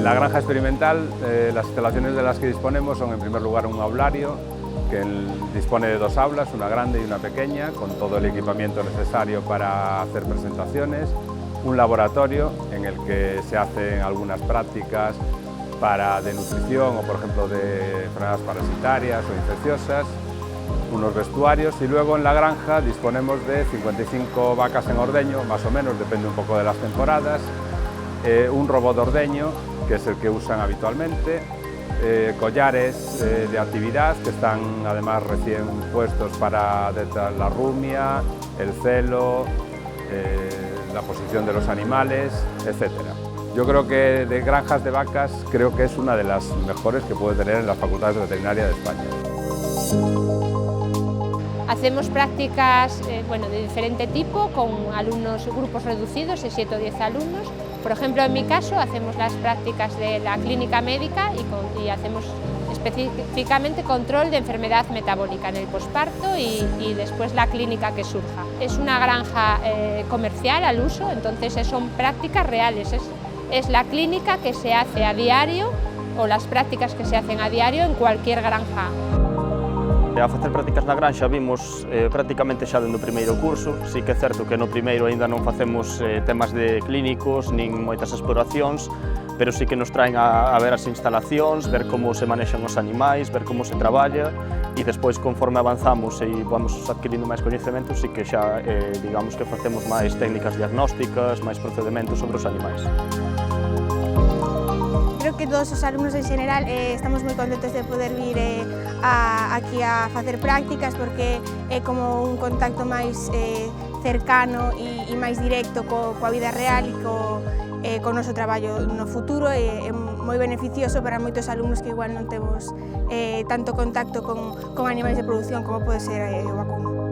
la granja experimental, las instalaciones de las que disponemos son en primer lugar un aulario que dispone de 2 aulas, una grande y una pequeña, con todo el equipamiento necesario para hacer presentaciones, un laboratorio en el que se hacen algunas prácticas de nutrición o por ejemplo de enfermedades parasitarias o infecciosas, unos vestuarios y luego en la granja disponemos de 55 vacas en ordeño, más o menos, depende un poco de las temporadas, un robot de ordeño que es el que usan habitualmente, collares de actividad que están además recién puestos para detectar la rumia, el celo, la posición de los animales, etc. Yo creo que de granjas de vacas creo que es una de las mejores que puede tener en las facultades de veterinaria de España. Hacemos prácticas de diferente tipo con alumnos, grupos reducidos de 7 o 10 alumnos. Por ejemplo, en mi caso hacemos las prácticas de la clínica médica y hacemos específicamente control de enfermedad metabólica en el posparto y después la clínica que surja. Es una granja comercial al uso, entonces son prácticas reales. Es la clínica que se hace a diario o las prácticas que se hacen a diario en cualquier granja. A facer prácticas na granxa vimos prácticamente xa dentro do primeiro curso. Sí que é certo que no primeiro aínda non facemos temas de clínicos nin moitas exploracións, pero sí que nos traen a ver as instalacións, ver como se manexan os animais, ver como se traballa e despois conforme avanzamos e vamos adquirindo máis coñecementos sí que xa digamos que facemos máis técnicas diagnósticas, máis procedementos sobre os animais. Creo que todos os alumnos en xeral estamos moi contentos de poder vir aquí a facer prácticas porque é como un contacto máis cercano e máis directo coa vida real e co noso traballo no futuro é moi beneficioso para moitos alumnos que igual non temos tanto contacto con animais de produción como pode ser o vacuno.